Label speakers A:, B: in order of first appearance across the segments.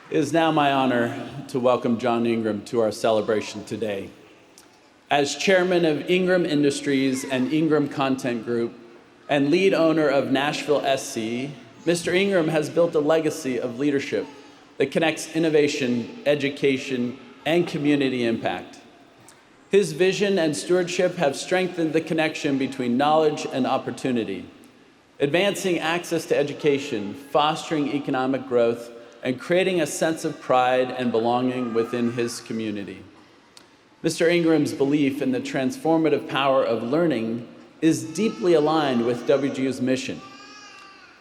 A: It is now my honor to welcome John Ingram to our celebration today. As chairman of Ingram Industries and Ingram Content Group and lead owner of Nashville SC, Mr. Ingram has built a legacy of leadership that connects innovation, education, and community impact. His vision and stewardship have strengthened the connection between knowledge and opportunity, advancing access to education, fostering economic growth, and creating a sense of pride and belonging within his community. Mr. Ingram's belief in the transformative power of learning is deeply aligned with WGU's mission.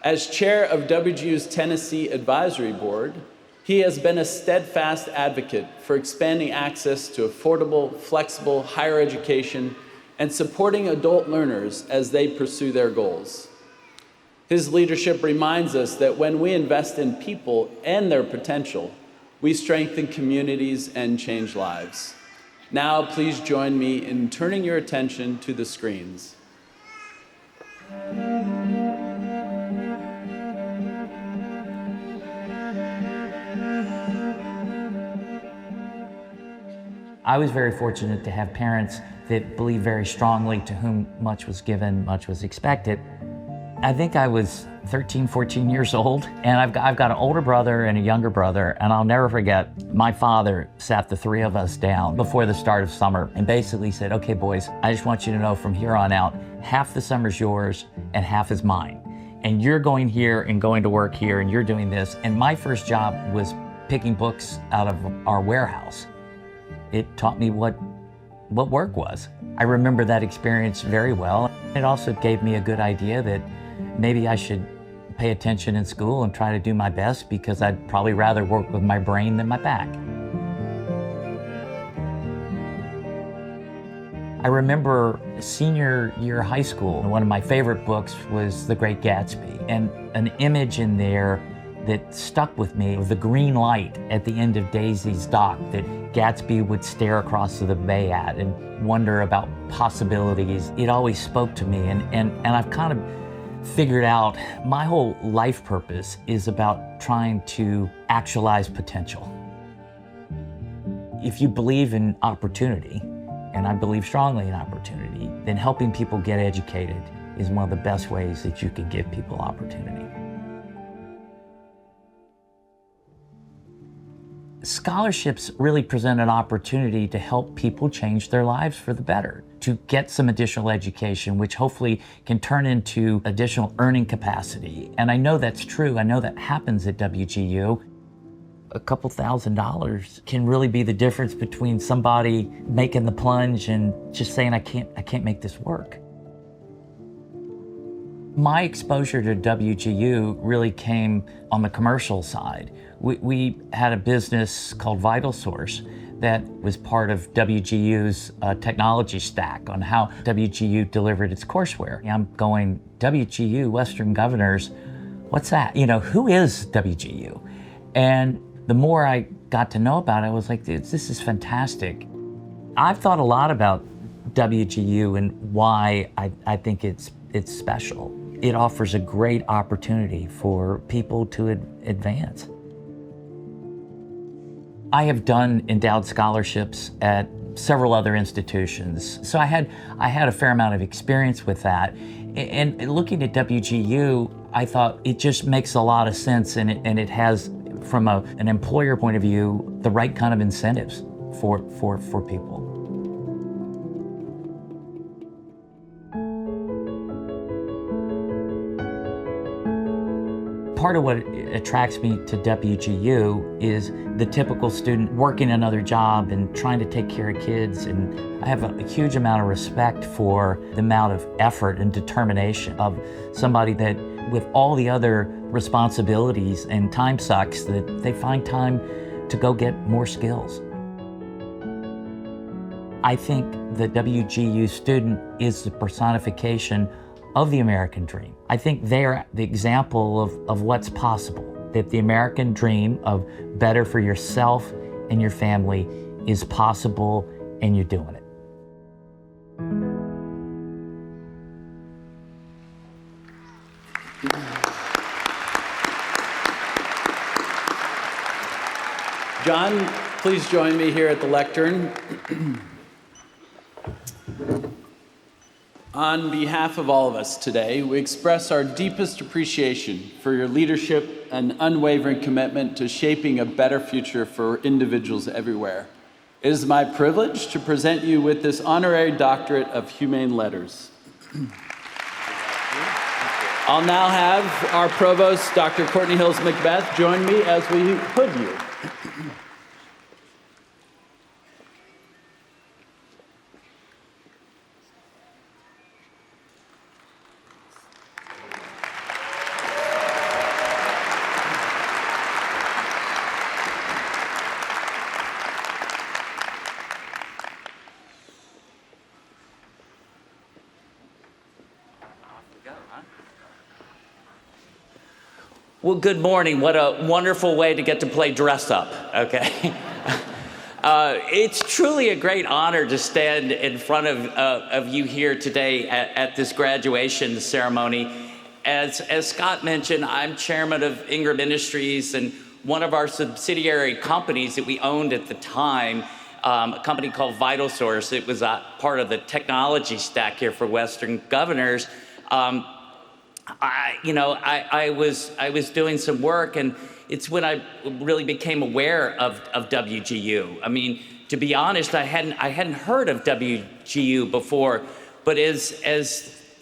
A: As chair of WGU's Tennessee Advisory Board, he has been a steadfast advocate for expanding access to affordable, flexible higher education and supporting adult learners as they pursue their goals. His leadership reminds us that when we invest in people and their potential, we strengthen communities and change lives. Now, please join me in turning your attention to the screens.
B: I was very fortunate to have parents that believed very strongly, to whom much was given, much was expected. I think I was 13, 14 years old, and I've got an older brother and a younger brother, and I'll never forget, my father sat the three of us down before the start of summer and basically said, okay, boys, I just want you to know from here on out, half the summer's yours and half is mine. And you're going here and going to work here and you're doing this. And my first job was picking books out of our warehouse. It taught me what work was. I remember that experience very well. It also gave me a good idea that maybe I should pay attention in school and try to do my best, because I'd probably rather work with my brain than my back. I remember senior year of high school, one of my favorite books was The Great Gatsby, and an image in there that stuck with me, the green light at the end of Daisy's dock that Gatsby would stare across the bay at and wonder about possibilities. It always spoke to me, and I've kind of figured out my whole life purpose is about trying to actualize potential. If you believe in opportunity, and I believe strongly in opportunity, then helping people get educated is one of the best ways that you can give people opportunity. Scholarships really present an opportunity to help people change their lives for the better, to get some additional education, which hopefully can turn into additional earning capacity. And I know that's true. I know that happens at WGU. A couple $1,000s can really be the difference between somebody making the plunge and just saying, I can't make this work. My exposure to WGU really came on the commercial side. We had a business called Vital Source that was part of WGU's technology stack on how WGU delivered its courseware. I'm going, WGU, Western Governors, what's that? You know, who is WGU? And the more I got to know about it, I was like, this is fantastic. I've thought a lot about WGU and why I think it's special. It offers a great opportunity for people to advance. I have done endowed scholarships at several other institutions, so I had a fair amount of experience with that. And looking at WGU, I thought it just makes a lot of sense, and it has, from an employer point of view, the right kind of incentives for people. Part of what attracts me to WGU is the typical student working another job and trying to take care of kids. And I have a huge amount of respect for the amount of effort and determination of somebody that, with all the other responsibilities and time sucks, that they find time to go get more skills. I think the WGU student is the personification of the American dream. I think they're the example of what's possible, that the American dream of better for yourself and your family is possible, and you're doing it.
A: John, please join me here at the lectern. On behalf of all of us today, we express our deepest appreciation for your leadership and unwavering commitment to shaping a better future for individuals everywhere. It is my privilege to present you with this honorary doctorate of humane letters. I'll now have our provost, Dr. Courtney Hills Macbeth, join me as we hood you.
C: Well, good morning. What a wonderful way to get to play dress up, okay? It's truly a great honor to stand in front of you here today at this graduation ceremony. As Scott mentioned, I'm chairman of Ingram Industries, and one of our subsidiary companies that we owned at the time, a company called Vital Source. It was a part of the technology stack here for Western Governors. I was doing some work, and it's when I really became aware of WGU. I mean, to be honest, I hadn't heard of WGU before, but as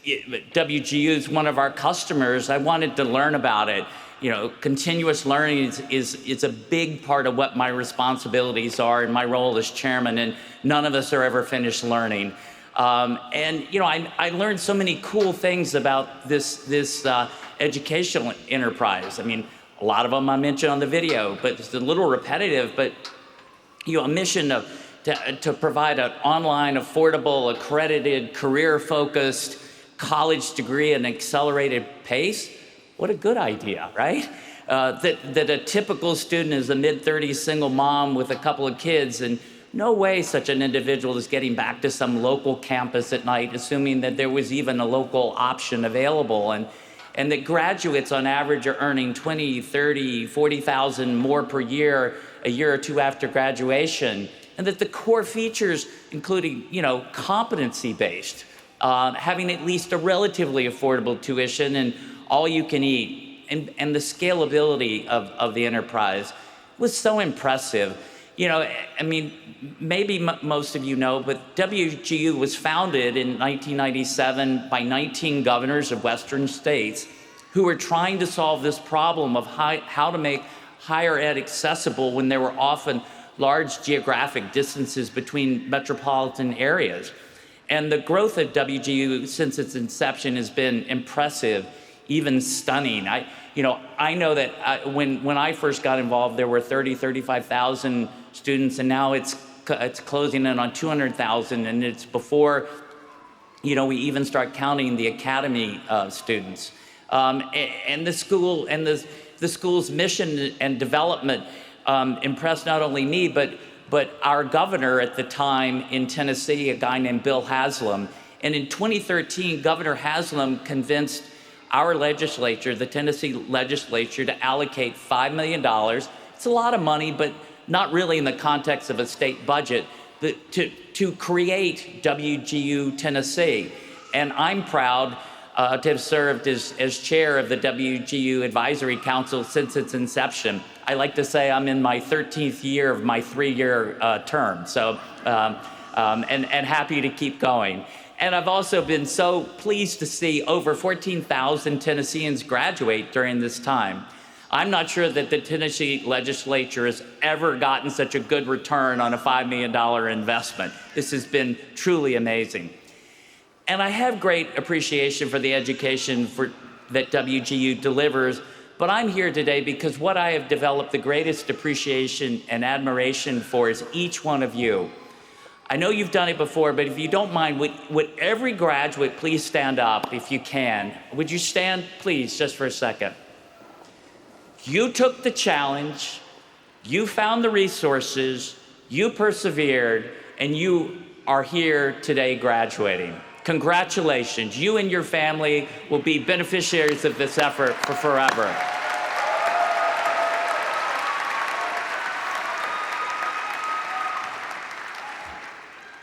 C: WGU is one of our customers, I wanted to learn about it. You know, continuous learning is a big part of what my responsibilities are in my role as chairman, and none of us are ever finished learning. I learned so many cool things about this educational enterprise. I mean, a lot of them I mentioned on the video, but it's a little repetitive. But a mission to provide an online, affordable, accredited, career-focused college degree at an accelerated pace. What a good idea, right? That a typical student is a mid-30s single mom with a couple of kids, and no way such an individual is getting back to some local campus at night, assuming that there was even a local option available, and that graduates on average are earning 20, 30, 40,000 more per year, a year or two after graduation, and that the core features, including, competency-based, having at least a relatively affordable tuition and all you can eat, and the scalability of the enterprise was so impressive. Maybe most of you know, but WGU was founded in 1997 by 19 governors of Western states who were trying to solve this problem of how to make higher ed accessible when there were often large geographic distances between metropolitan areas. And the growth of WGU since its inception has been impressive, even stunning. I know that when I first got involved, there were 35,000 students, and now it's closing in on 200,000, and it's before we even start counting the academy students. And the school and the school's mission and development impressed not only me, but our governor at the time in Tennessee, a guy named Bill Haslam. And in 2013, Governor Haslam convinced our legislature, the Tennessee legislature, to allocate $5 million. It's a lot of money, but not really in the context of a state budget, to create WGU Tennessee. And I'm proud to have served as chair of the WGU Advisory Council since its inception. I like to say I'm in my 13th year of my 3-year term, so and happy to keep going. And I've also been so pleased to see over 14,000 Tennesseans graduate during this time. I'm not sure that the Tennessee legislature has ever gotten such a good return on a $5 million investment. This has been truly amazing. And I have great appreciation for the education that WGU delivers, but I'm here today because what I have developed the greatest appreciation and admiration for is each one of you. I know you've done it before, but if you don't mind, would every graduate please stand up if you can? Would you stand, please, just for a second? You took the challenge, you found the resources, you persevered, and you are here today graduating. Congratulations. You and your family will be beneficiaries of this effort for forever.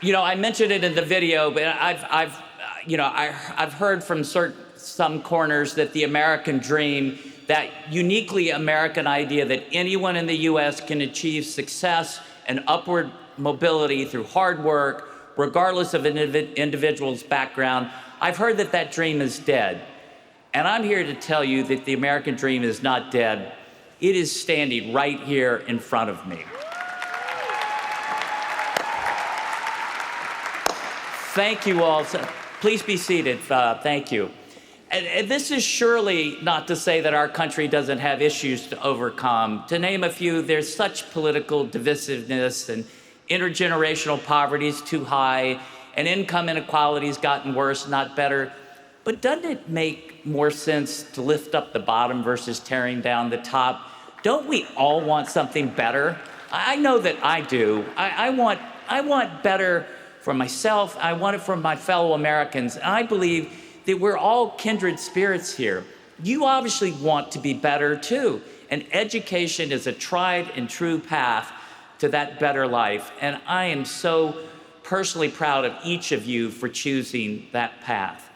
C: You know, I mentioned it in the video, but I've heard from some corners that the American dream, that uniquely American idea that anyone in the U.S. can achieve success and upward mobility through hard work, regardless of an individual's background. I've heard that that dream is dead. And I'm here to tell you that the American dream is not dead. It is standing right here in front of me. Thank you all. Please be seated. Thank you. And this is surely not to say that our country doesn't have issues to overcome. To name a few, there's such political divisiveness, and intergenerational poverty is too high, and income inequality's gotten worse, not better. But doesn't it make more sense to lift up the bottom versus tearing down the top? Don't we all want something better? I know that I do. I want better for myself. I want it for my fellow Americans. And I believe that we're all kindred spirits here. You obviously want to be better too. And education is a tried and true path to that better life. And I am so personally proud of each of you for choosing that path.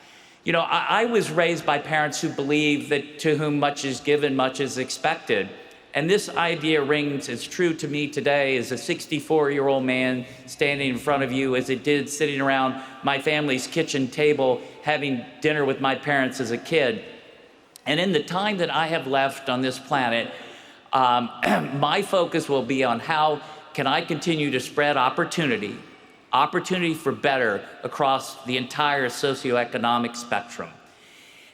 C: You know, I was raised by parents who believe that to whom much is given, much is expected. And this idea rings as true to me today as a 64-year-old man standing in front of you as it did sitting around my family's kitchen table having dinner with my parents as a kid. And in the time that I have left on this planet, my focus will be on how can I continue to spread opportunity for better across the entire socioeconomic spectrum.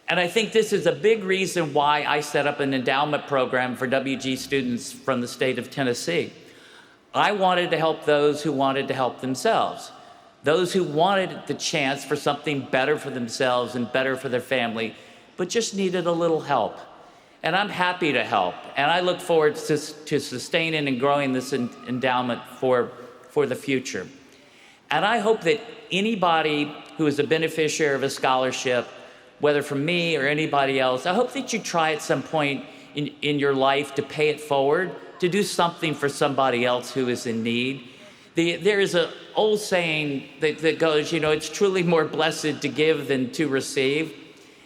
C: And I think this is a big reason why I set up an endowment program for WG students from the state of Tennessee. I wanted to help those who wanted to help themselves, those who wanted the chance for something better for themselves and better for their family, but just needed a little help. And I'm happy to help. And I look forward to sustaining and growing this endowment for the future. And I hope that anybody who is a beneficiary of a scholarship, whether from me or anybody else, I hope that you try at some point in your life to pay it forward, to do something for somebody else who is in need. There is an old saying that goes, you know, it's truly more blessed to give than to receive.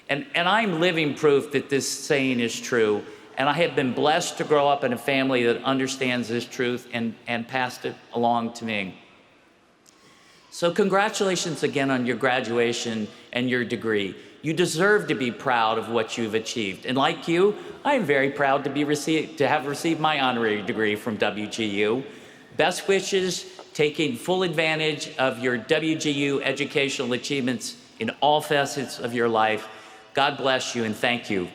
C: And I'm living proof that this saying is true. And I have been blessed to grow up in a family that understands this truth and passed it along to me. So congratulations again on your graduation and your degree. You deserve to be proud of what you've achieved. And like you, I am very proud to have received my honorary degree from WGU. Best wishes, taking full advantage of your WGU educational achievements in all facets of your life. God bless you and thank you.